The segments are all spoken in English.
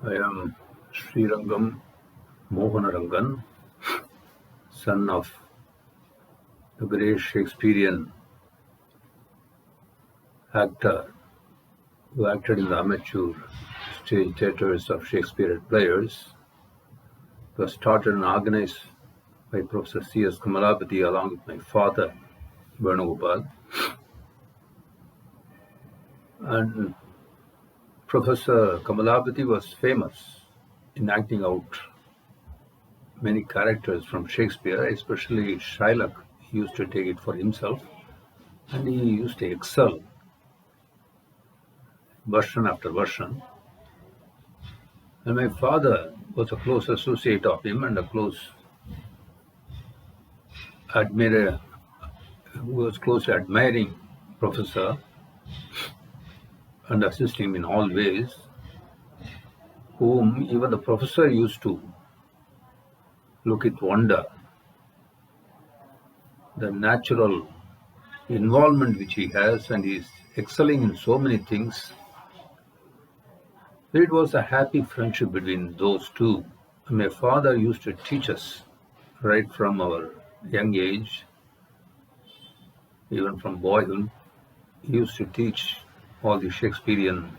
I am Srirangam Mohanarangan, son of the great Shakespearean actor who acted in the amateur stage theatres of Shakespeare players. It was started and organized by Professor C.S. Kamalapati along with my father, Venugopal. And Professor Kamalapati was famous in acting out many characters from Shakespeare, especially Shylock. He used to take it for himself and he used to excel version after version. And my father was a close associate of him and a close admirer who was closely admiring Professor and assisting him in all ways, whom even the professor used to look with wonder, the natural involvement which he has, and he is excelling in so many things. It was a happy friendship between those two. My father used to teach us right from our young age, even from boyhood. He used to teach all the Shakespearean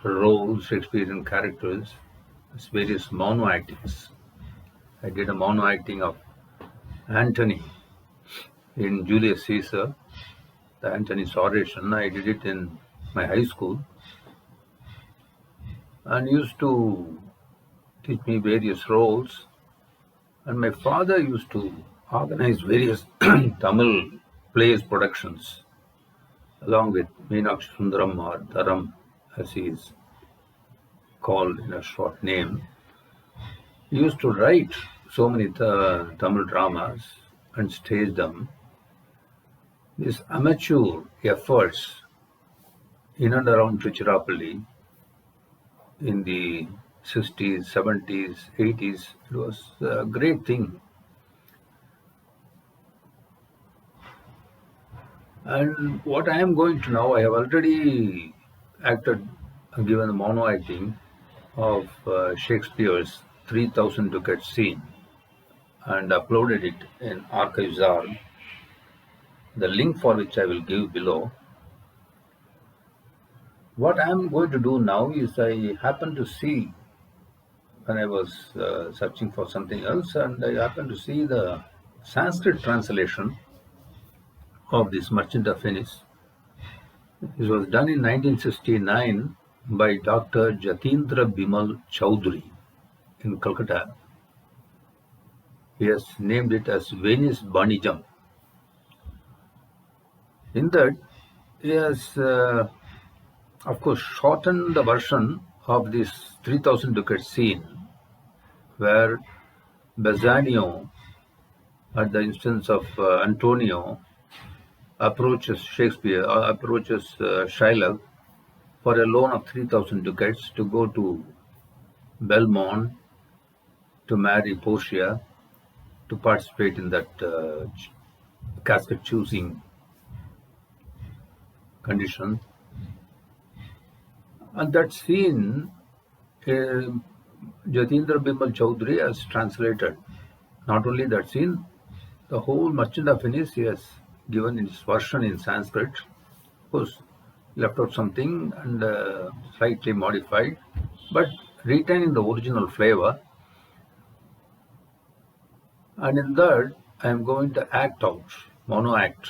roles, Shakespearean characters, as various mono actings. I did a mono acting of Antony in Julius Caesar, the Antony's oration. I did it in my high school and used to teach me various roles. And my father used to organize various Tamil plays productions along with Meenakshi Sundaram or Dharam, as he is called in a short name. He used to write so many Tamil dramas and stage them. These amateur efforts in and around Tiruchirappalli in the 60s, 70s, 80s, it was a great thing. And what I am going to now, I have already acted, given the mono acting of Shakespeare's 3000 Ducats scene and uploaded it in Archives.org, the link for which I will give below. What I am going to do now is I happen to see, when I was searching for something else, and I happened to see the Sanskrit translation of this Merchant of Venice. This was done in 1969 by Dr. Jatindra Bimal Chowdhury in Calcutta. He has named it as Venice Banijam. In that, he has, of course, shortened the version of this 3000 Ducats scene, where Bassanio, at the instance of Antonio, approaches Shakespeare, or approaches Shylock for a loan of 3000 ducats to go to Belmont to marry Portia, to participate in that casket choosing condition. And that scene, Jatindra Bimal Chowdhury has translated not only that scene, the whole Merchant of Venice he has given in his version in Sanskrit. Of course, left out something and slightly modified, but retaining the original flavor. And in that, I am going to act out, mono act,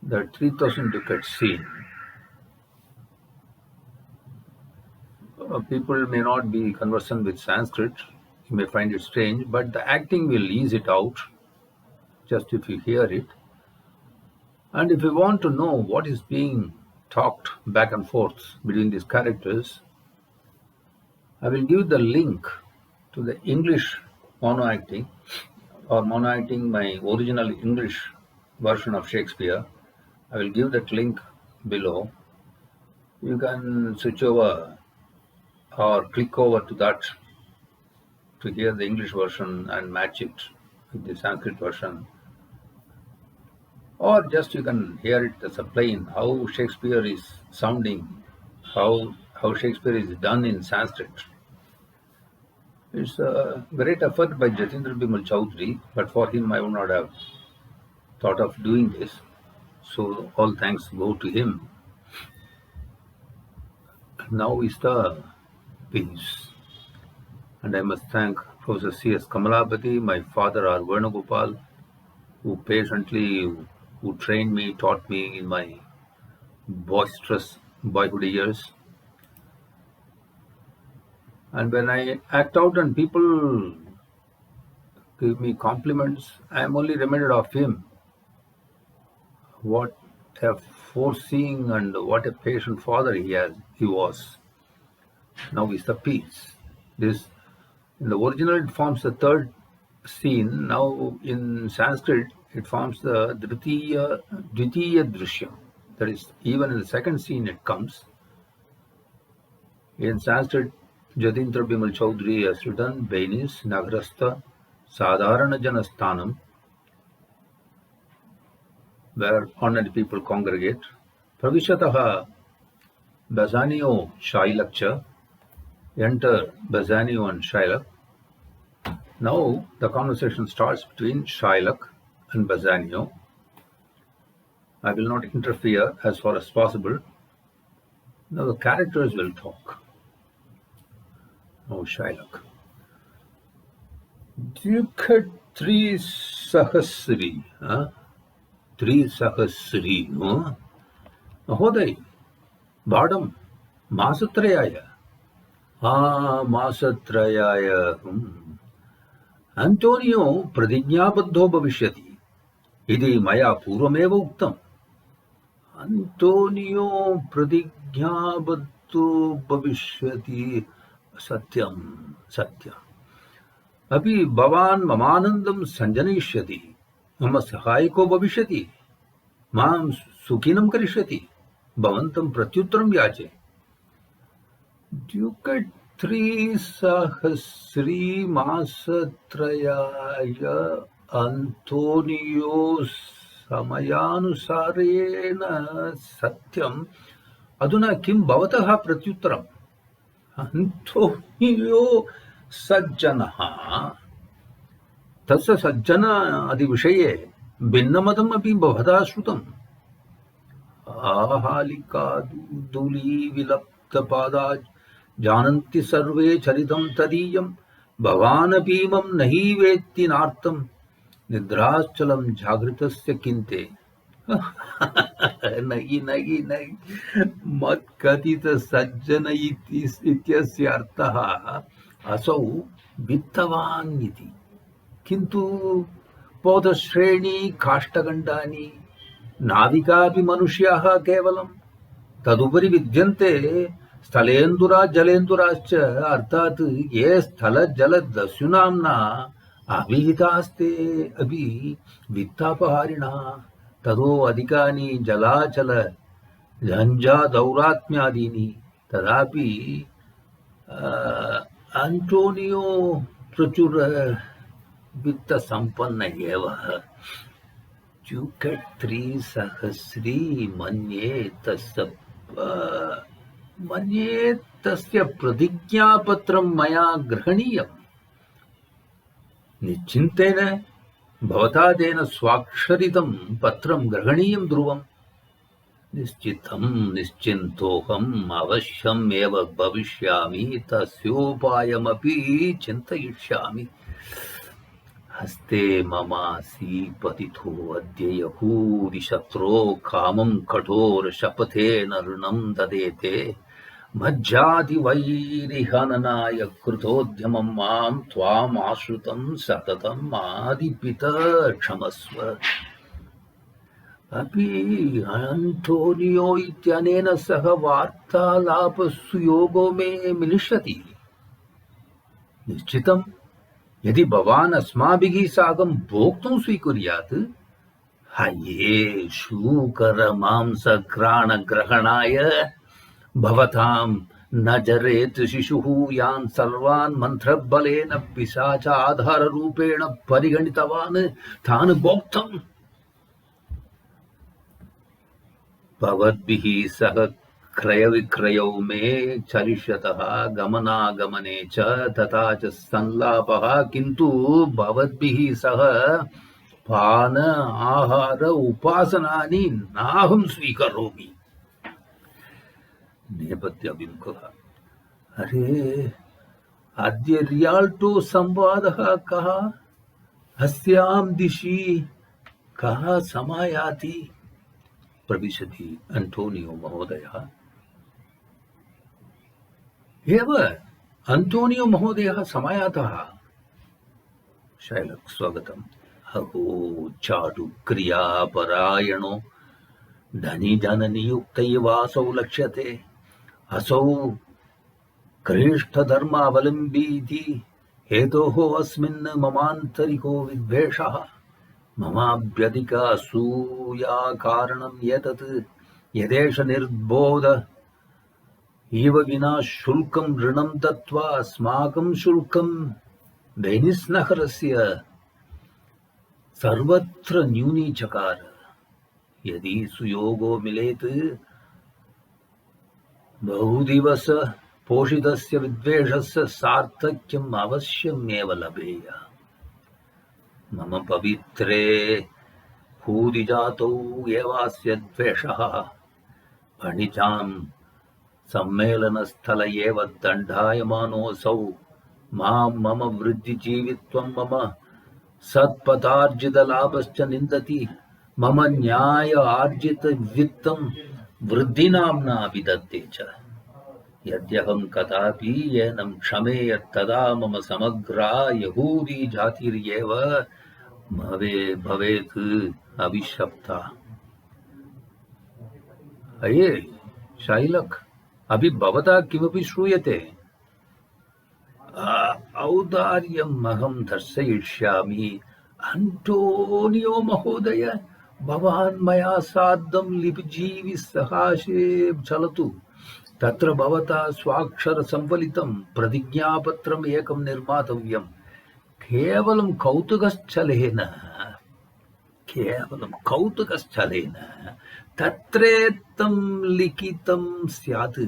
the 3000 Ducats scene. People may not be conversant with Sanskrit, you may find it strange, but the acting will ease it out just if you hear it. And if you want to know what is being talked back and forth between these characters, I will give the link to the English mono acting, or mono acting my original English version of Shakespeare. I will give that link below. You can switch over or click over to that to hear the English version and match it with the Sanskrit version. Or just you can hear it as a plain, how Shakespeare is sounding, how how Shakespeare is done in Sanskrit. It's a great effort by Jatindra Bimal Chaudhary, but for him I would not have thought of doing this. So all thanks go to him. Now is the piece. And I must thank Professor C.S. Kamalapati, my father R. Venugopal, who patiently, who trained me, taught me in my boisterous boyhood years. And when I act out and people give me compliments, I am only reminded of him. What a foreseeing and what a patient father he was. Now is the piece. This in the original it forms the third scene. Now in Sanskrit it forms the Dvitiya Drishyam. That is, even in the second scene it comes. In Sanskrit, Jatindra Bimal Chaudhary has written Venice Nagarastha Sadharana Janasthanam, where ordinary people congregate. Pravishataha Bassanio Shailakcha. Enter Bassanio and Shylock. Now the conversation starts between Shylock and Bassanio. I will not interfere as far as possible. Now the characters will talk. Now Shylock. Dukat Tri Sahasri. Tri Sahasri. Mahoday. Badam. Masatrayaya. Masatrayaya. Antonio Pradignabaddho Bhavishyati. Idi Maya Purvameva Uktam. Antonio Pradignabaddho Bhavishyati. Satyam. Satyam. Api Bhavan Mamanandam Sanjanayishyati. Mama Sahayiko Bhavishyati. Mam Sukhinam Karishyati. Bhavantam Pratyuttaram Yache. Dukat Tri Sahasri Masatrayaya Antonio Samayanusarena Satyam Aduna Kim Bhavataha Pratyuttaram. Antonio Sajjanaha Tassa Sajjana Adi Vishaye Bhinnamatam Api Bhavata Shrutam Ahalika Duli Vilapta Padaj Jananti Sarve Charitam Tadiyam Bhavanapimam Nahi Vetti Nartam Nidraschalam Jagritasya Kinte. Nahi Mat Katita Sajjana Ityasya Artaha Asau Vittavan Iti Kintu Podashreni Kashtagandani Navikapi Manushyaha Kevalam Tadupari Vidyante Stalendura Jalendurascha Artat Ye Sthala Jala Dasyunamna Abhihitaste Abhi Vittapaharina Tado Adhikani Jalachala Janja Dauratmyadini Tadapi Antonio Prachur Vitta Sampanna Eva Dukat Tri Sahasri Manye Tasya Pradignyapatram Maya Grahaniyam Nichintena Bhavatadena Swaksharitam Patram Grahaniyam Dhruvam Nischitam Nischintoham Avashyam Eva Bhavishyami Tasyopayamapi Chintayishyami Haste Mamasi Patitho Adyayahu Rishatro Kamam Kator Shapathe Narunam Dadete Majjati Vairihananaya Krutodhyamam Mam Tvam Ashrutam Satatam Adipita Kshamasva Api Antonio Ityanena Saha Vartalapa Suyogo Me Milishyati Nishchitam Yadi Bhavan Asmabhigi Sagam Bhoktum Swikuryat Haye Shukara Mamsa Grana Grahanaya Bhavatam Najaret Shishuhu Yan Sarvan Mantra Balena Pisacha Adhara Rupena Pariganitavan Than Bhoktam Bhavadbihi Saha क्रयविक्रयौ मे चरिष्यतः गमनागमने च तथा च संलापः किन्तु भवद्भिः सह पान आहार उपासनानि नाहं स्वीकरोमि। नेपथ्याभिमुखः अरे अद्य रियाल्टो संवादः कः? अस्यां दिशि कः समायाति? प्रविशति एंटोनियो महोदयः। एव एंटोनियो महोदयः समायातः। शैलक् स्वागतम्। अहो चाटु क्रियापरायणो धनी जननियुक्तैवासौ लक्ष्यते। असौ कृष्टधर्मावलम्बीति हेतोः अस्मिन् ममान्तरिको विद्वेषः। ममाभ्यधिका असूया कारणं यतत् यदेष निर्बोध इव विना शुल्कं ऋणं दत्त्वा अस्माकं शुल्कं वेनिस् नगरस्य सर्वत्र न्यूनीचकार। यदि सुयोगो मिलेत् बहुदिवस पोषितस्य विद्वेषस्य सार्थक्यम् अवश्यमेव लभेय। मम पवित्रे हूदिजातौ एवास्य द्वेषः। वणिजां सम्मेलनस्थल एव दण्डायमानोऽसौ मां मम वृद्धिजीवित्वं मम सत्पथार्जितलाभश्च निन्दति। मम न्याय आर्जितवित्तं वृद्धिनाम्ना विदत्ते च। यद्यहं कदापि येनं क्षमेयत् तदा मम समग्रा यहूदी जातिर्येव भवेत् अभिशप्ता। अये शैलक्, अभि भवता किमपि श्रूयते? औदार्यम् अहं दर्शयिष्यामि। एंटोनियो महोदय, भवान् मया सार्धं लिपिजीवि सकाशे चलतु। तत्र भवता स्वाक्षरसंवलितं प्रतिज्ञापत्रम् एकं निर्मातव्यम्। केवलं कौतुकश्चलेन तत्रेत्थं लिखितं स्यात्।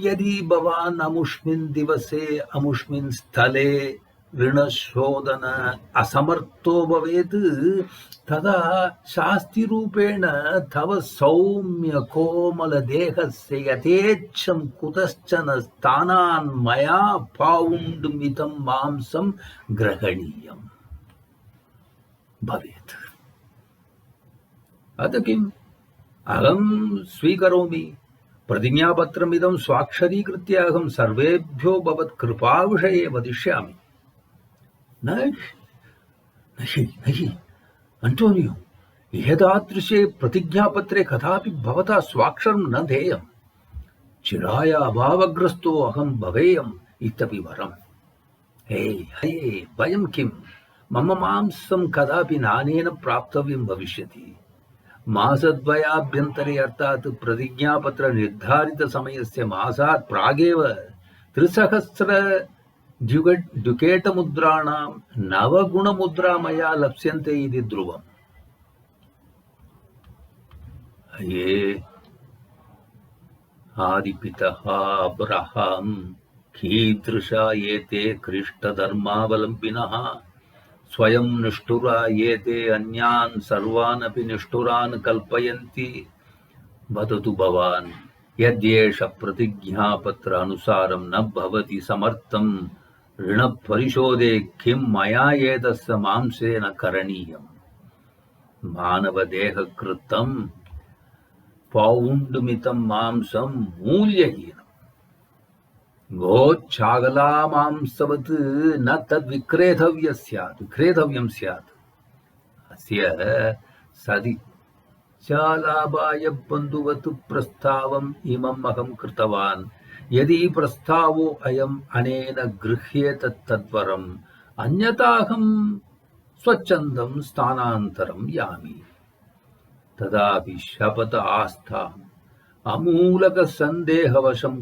यदि भवान् अमुष्मिन् दिवसे अमुष्मिन् स्थले ऋणशोधन असमर्थो भवेत् तदा शास्तिरूपेण तव सौम्य कोमल देहस्य यथेच्छं कुतश्चन स्थानान् मया पाउण्ड् मितं मांसं ग्रहणीयम् भवेत्। अत किम् अहं स्वीकरोमि। प्रतिज्ञापत्रमिदं स्वाक्षरीकृत्य अहं सर्वेभ्यो भवत् कृपाविषये वदिष्यामि। नहि एंटोनियो, एतादृशे प्रतिज्ञापत्रे कदापि भवता स्वाक्षरं न देयम्। चिराय अभावग्रस्तो अहं भवेयम् इत्यपि वरम्। हे भयं किम्? मम मांसं कदापि नानेन प्राप्तव्यं भविष्यति। मासद्वयाभ्यन्तरे अर्थात् प्रतिज्ञापत्र निर्धारित समयस्य मासात् प्रागेव 300 ड्युकेटमुद्राणां 9 गुणमुद्रा मया लप्स्यन्ते इति ध्रुवम्। ये आदिपितः अब्राहम् कीदृशा एते कृष्टधर्मावलम्बिनः स्वयं निष्ठुरा एते अन्यान् सर्वान् अपि निष्ठुरान् कल्पयन्ति। वदतु भवान्, यद्येष प्रतिज्ञापत्र अनुसारं न भवति समर्थं ऋणपरिशोधे किं मया एतस्य मांसेन करणीयम्? मानवदेहकृतं पौण्ड् मितं मांसं मूल्यहीनम्। गोच्छागला मांसवत् न तद्विक्रेतव्यं स्यात्। अस्य सदिच्छालाभाय बन्धुवत् प्रस्तावम् इमम् अहं कृतवान्। यदि प्रस्तावो अयम् अनेन गृह्येत तद्वरम्, अन्यथा अहं स्वच्छन्दं स्थानान्तरं यामि। तदापि शपथ आस्थाम् अमूलकसन्देहवशं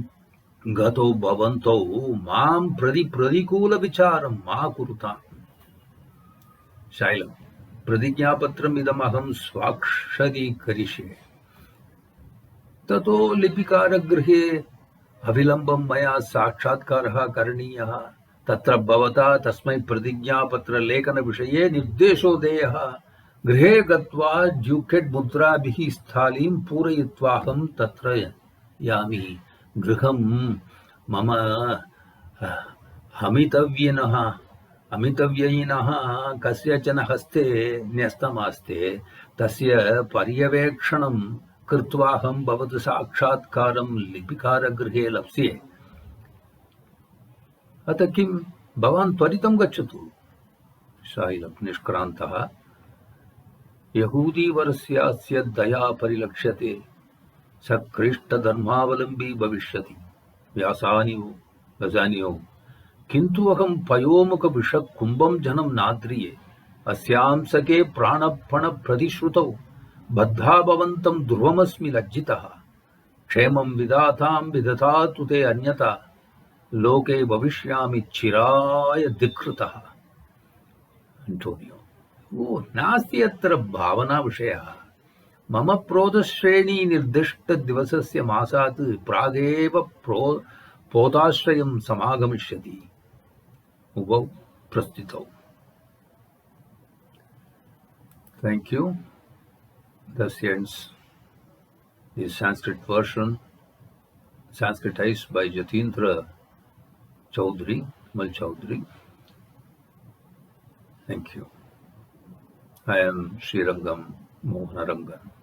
गतो भवन्तौ मां प्रति प्रतिकूलविचारं मा कुरुताम्। शैलम्, प्रतिज्ञापत्रमिदम् अहं स्वाक्षरीकरिष्ये। ततो लिपिकारगृहे अविलम्बं मया साक्षात्कारः करणीयः। तत्र भवता तस्मै प्रतिज्ञापत्रलेखनविषये निर्देशो देयः। गृहे गत्वा ड्यूकेट् मुद्राभिः स्थालीं पूरयित्वाहं तत्र यामि। गृहं मम अमितव्ययिनः कस्यचन हस्ते न्यस्तमास्ते। तस्य पर्यवेक्षणं कृत्वाहं भवतः साक्षात्कारं लिपिकारगृहे लप्स्ये। अतः किं भवान् त्वरितं गच्छतु। शाइलः निष्क्रान्तः। यहूदीवरस्यास्य दया परिलक्ष्यते। सकृष्टधर्मावलम्बी भविष्यति। व्यासानियो किन्तु अहं पयोमुखविषकुम्भं जनं नाद्रिये। अस्यां सखे प्राणपणप्रतिश्रुतौ बद्धा भवन्तं ध्रुवमस्मि लज्जितः। क्षेमं विधातां विदधातु ते अन्यथा। लोके भविष्यामि चिराय धिक्कृतः। एंटोनियो ओ नास्ति अत्र भावना विषयः। मम प्रोतश्रेणी निर्दिष्टदिवसस्य मासात् प्रागेव पोताश्रयं समागमिष्यति। उभौ प्रस्थितौ। Thank you. Thus ends the Sanskrit version, Sanskritized by Jatindra Chaudhary, Mal Chaudhary. Thank you. I am Srirangam Mohanarangan.